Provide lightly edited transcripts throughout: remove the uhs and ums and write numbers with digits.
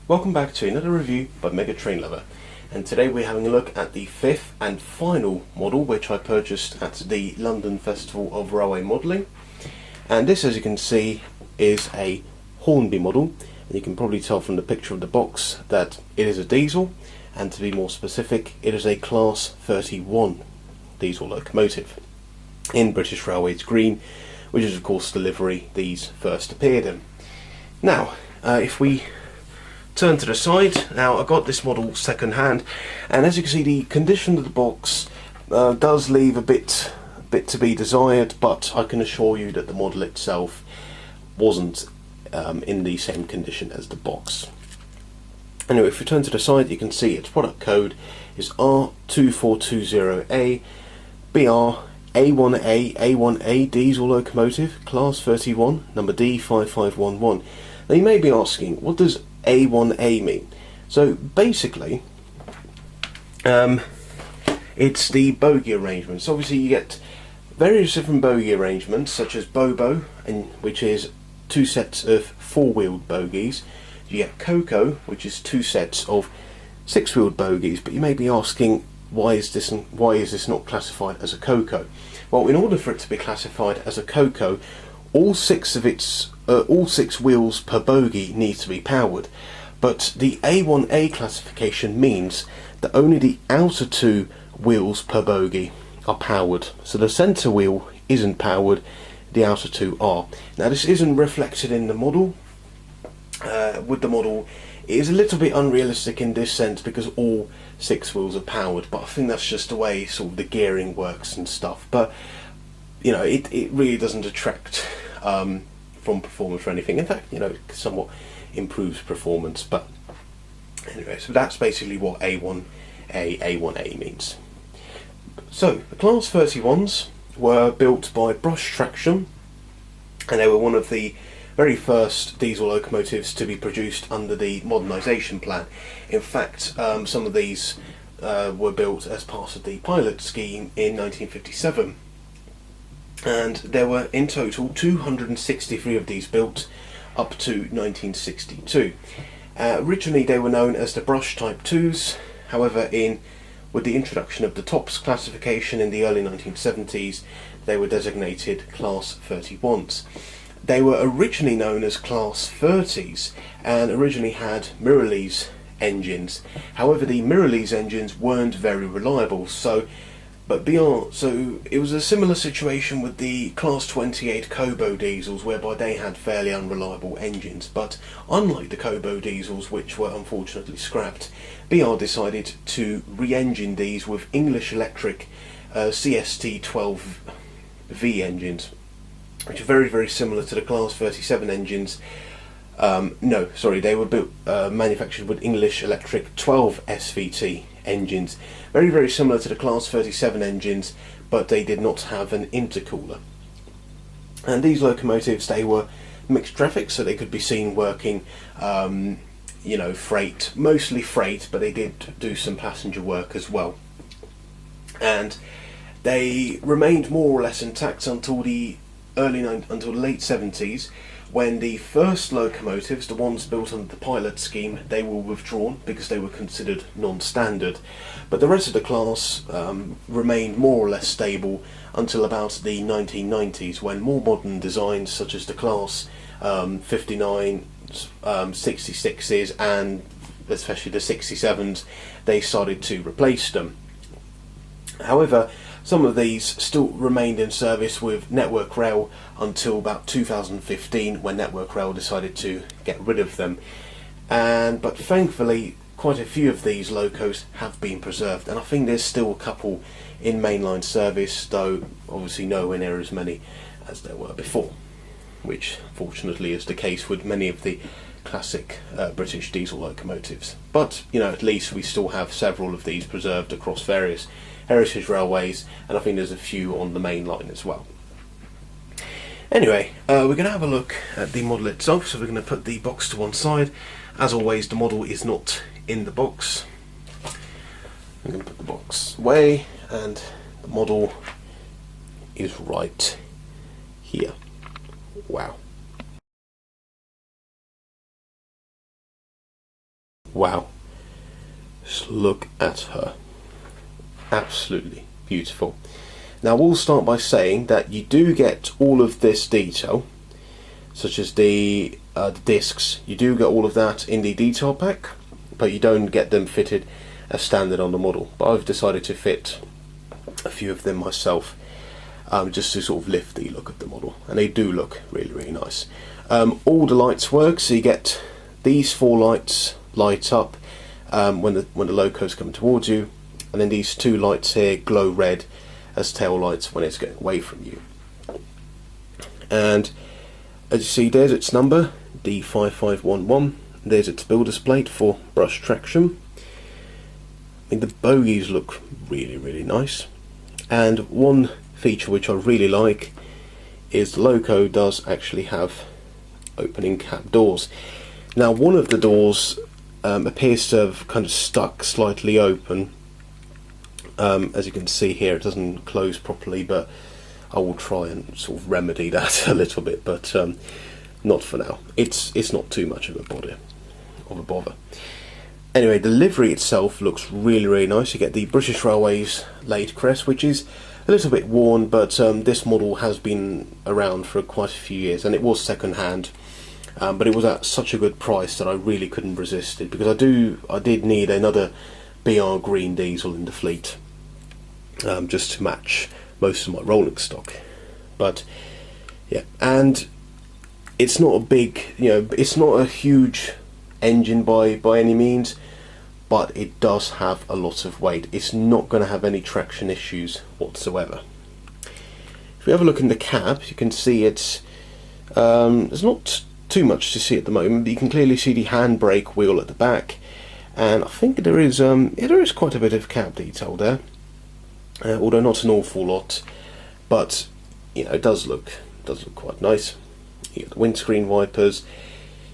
Welcome back to another review by Mega Train Lover, and today we're having a look at the fifth and final model which I purchased at the London Festival of Railway Modelling. And this, as you can see, is a Hornby model, and you can probably tell from the picture of the box that it is a diesel, and to be more specific, it is a Class 31 diesel locomotive in British Railways green, which is of course the livery these first appeared in. Now, if we turn to the side, now I got this model second hand, and as you can see, the condition of the box does leave a bit to be desired, but I can assure you that the model itself wasn't in the same condition as the box. Anyway, if we turn to the side, you can see its product code is R2420A BR A1A diesel locomotive, Class 31, number D5511. Now you may be asking, what does A1A mean? So basically, it's the bogie arrangements. Obviously you get various different bogie arrangements, such as Bobo, which is two sets of four-wheeled bogies. You get Coco, which is two sets of six-wheeled bogies. But you may be asking, why is this not classified as a Coco? Well, in order for it to be classified as a Coco, all six wheels per bogie need to be powered. But the A1A classification means that only the outer two wheels per bogie are powered. So the centre wheel isn't powered, the outer two are. Now this isn't reflected in the model. With the model, it is a little bit unrealistic in this sense because all six wheels are powered, but I think that's just the way sort of the gearing works and stuff. But you know, it really doesn't detract from performance or anything. In fact, you know, it somewhat improves performance. But anyway, so that's basically what A1A means. So the Class 31s were built by Brush Traction, and they were one of the very first diesel locomotives to be produced under the modernisation plan. In fact, some of these were built as part of the pilot scheme in 1957, and there were in total 263 of these built up to 1962. Originally they were known as the Brush Type 2s, however with the introduction of the TOPS classification in the early 1970s, they were designated Class 31s. They were originally known as Class 30s and originally had Mirrorless engines. However, the Mirrorless engines weren't very reliable, so it was a similar situation with the Class 28 Kobo diesels, whereby they had fairly unreliable engines. But unlike the Kobo diesels, which were unfortunately scrapped, BR decided to re-engine these with English Electric CST-12V engines, which are very, very similar to the Class 37 engines. They were built, manufactured with English Electric 12 SVT engines, very, very similar to the Class 37 engines, but they did not have an intercooler. And these locomotives, they were mixed traffic, so they could be seen working, freight, mostly freight, but they did do some passenger work as well. And they remained more or less intact until the late 70s, when the first locomotives, the ones built under the pilot scheme, they were withdrawn because they were considered non-standard. But the rest of the class remained more or less stable until about the 1990s, when more modern designs such as the Class 59, 66s and especially the 67s, they started to replace them. However, some of these still remained in service with Network Rail until about 2015, when Network Rail decided to get rid of them. But thankfully, quite a few of these locos have been preserved, and I think there's still a couple in mainline service, though obviously nowhere near as many as there were before, which fortunately is the case with many of the classic British diesel locomotives. But at least we still have several of these preserved across various heritage railways, and I think there's a few on the main line as well. Anyway, we're going to have a look at the model itself, so we're going to put the box to one side. As always, the model is not in the box. I'm going to put the box away, and the model is right here. Wow. wow, just look at her, absolutely beautiful. Now we'll start by saying that you do get all of this detail, such as the discs. You do get all of that in the detail pack, but you don't get them fitted as standard on the model. But I've decided to fit a few of them myself, just to sort of lift the look of the model, and they do look really, really nice. All the lights work, so you get these 4 lights light up when the loco's coming towards you, and then these 2 lights here glow red as tail lights when it's going away from you. And as you see, there's its number, D5511. There's its builder's plate for brush traction. I mean, the bogies look really, really nice. And one feature which I really like is the loco does actually have opening cap doors. Now, one of the doors appears to have kind of stuck slightly open. As you can see here, it doesn't close properly, but I will try and sort of remedy that a little bit, but not for now. It's not too much of a bother. Anyway, the livery itself looks really, really nice. You get the British Railways laid crest, which is a little bit worn, but this model has been around for quite a few years, and it was second hand. But it was at such a good price that I really couldn't resist it, because I did need another BR green diesel in the fleet, just to match most of my rolling stock. But yeah, and it's not a big, it's not a huge engine by any means, but it does have a lot of weight. It's not going to have any traction issues whatsoever. If we have a look in the cab, you can see it's there's not too much to see at the moment, but you can clearly see the handbrake wheel at the back, and I think there is quite a bit of cab detail there, although not an awful lot, but it does look quite nice. You get the windscreen wipers,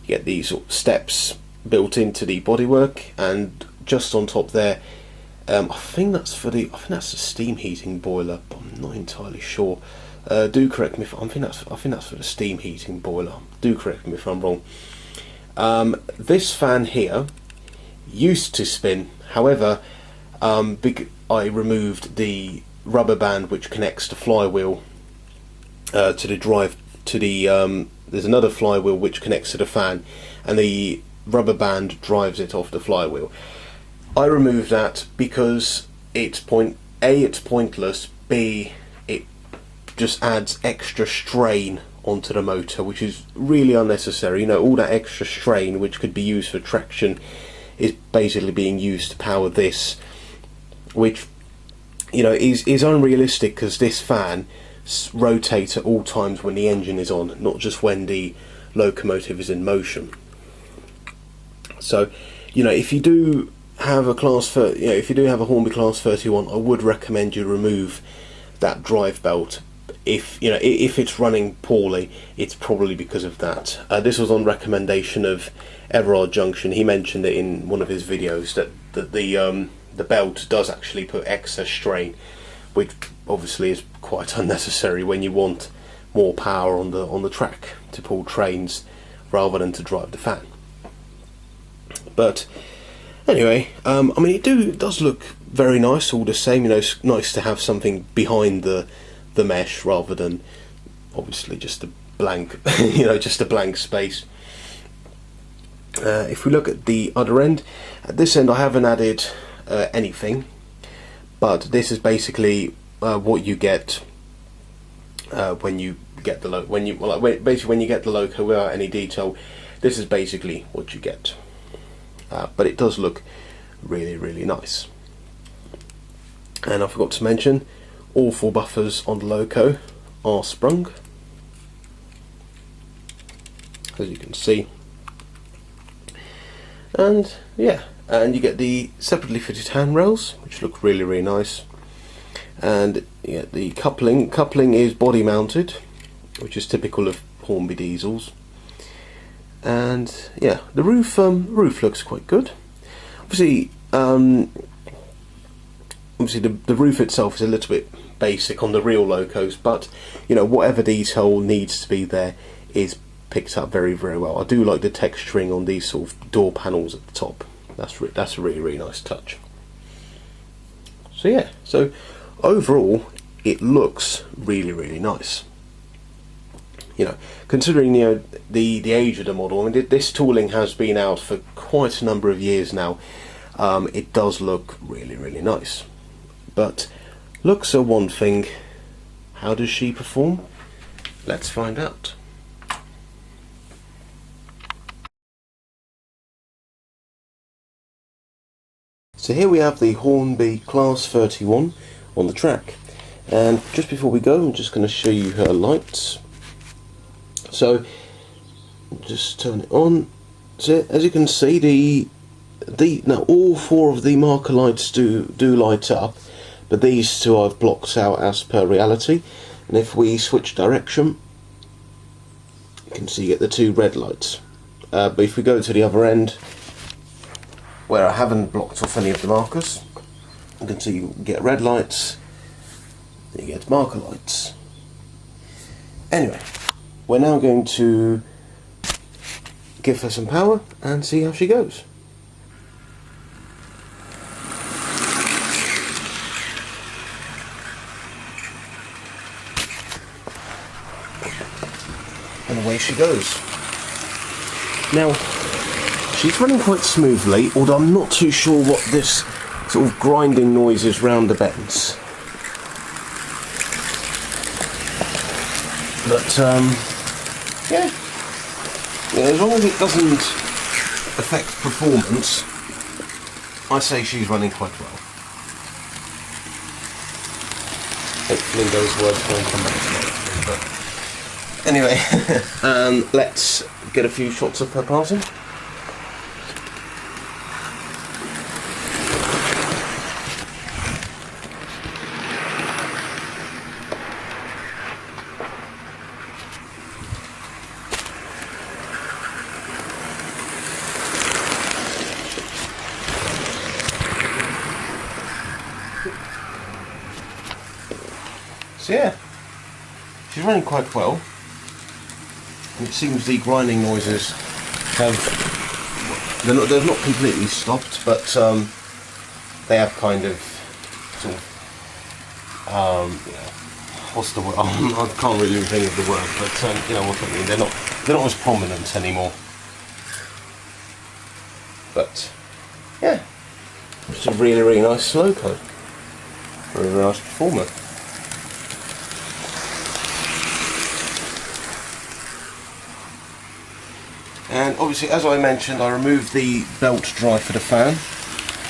you get these sort of steps built into the bodywork, and just on top there, I think that's the steam heating boiler, but I'm not entirely sure. Do correct me if I think that's for the steam heating boiler. Do correct me if I'm wrong. This fan here used to spin. However, I removed the rubber band which connects the flywheel to the drive. There's another flywheel which connects to the fan, and the rubber band drives it off the flywheel. I removed that because it's pointless. B, it just adds extra strain onto the motor, which is really unnecessary. All that extra strain which could be used for traction is basically being used to power this, which is unrealistic, because this fan rotates at all times when the engine is on, not just when the locomotive is in motion. So if you do have a if you do have a Hornby Class 31, I would recommend you remove that drive belt. If it's running poorly, it's probably because of that. This was on recommendation of Everard Junction. He mentioned it in one of his videos that the belt does actually put excess strain, which obviously is quite unnecessary when you want more power on the track to pull trains rather than to drive the fan. But anyway, it does look very nice all the same. It's nice to have something behind the mesh rather than obviously just a blank just a blank space. If we look at the other end, at this end I haven't added anything, but this is basically what you get when you get the when you get the loco without any detail. This is basically what you get, but it does look really, really nice. And I forgot to mention, all 4 buffers on the loco are sprung, as you can see. And yeah, and you get the separately fitted handrails, which look really, really nice. And you get the coupling. Coupling is body mounted, which is typical of Hornby diesels. And yeah, the roof looks quite good. Obviously, the roof itself is a little bit basic on the real locos, but whatever detail needs to be there is picked up very, very well. I do like the texturing on these sort of door panels at the top. That's a really nice touch. So yeah, so overall it looks really nice. You know, considering the age of the model, I mean, this tooling has been out for quite a number of years now. It does look really nice. But looks are one thing. How does she perform? Let's find out. So here we have the Hornby Class 31 on the track, and just before we go, I'm just going to show you her lights. So just turn it on. So as you can see, now all four of the marker lights do light up, but these two I've blocked out as per reality. And if we switch direction, you can see you get the two red lights. But if we go to the other end, where I haven't blocked off any of the markers, you can see you get red lights, then you get marker lights. Anyway, we're now going to give her some power and see how she goes. And away she goes. Now, she's running quite smoothly, although I'm not too sure what this sort of grinding noise is round the bends. But yeah, as long as it doesn't affect performance, I say she's running quite well. Hopefully those words won't come back to me, but anyway, let's get a few shots of her passing. So yeah, she's running quite well. It seems the grinding noises they've not completely stopped, but they have kind of sort of what's the word? I can't really think of the word, but you know what I mean. They're not as prominent anymore. But yeah, it's a really nice loco. Very nice performer. And obviously, as I mentioned, I removed the belt drive for the fan.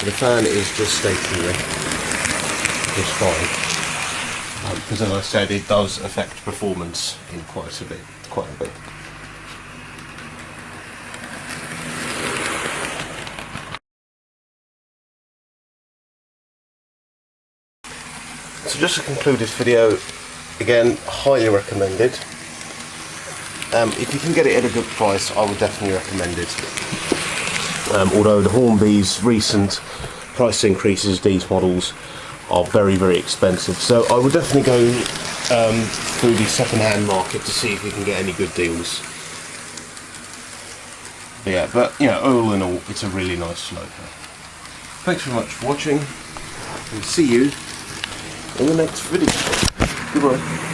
The fan is just stationary. It's fine. Because as I said, it does affect performance in quite a bit. So just to conclude this video, again, highly recommended. If you can get it at a good price, I would definitely recommend it. Although the Hornby's recent price increases, these models are very expensive. So I would definitely go through the second-hand market to see if we can get any good deals. But you know, all in all, it's a really nice loco. Thanks very much for watching, and see you in the next video. Goodbye.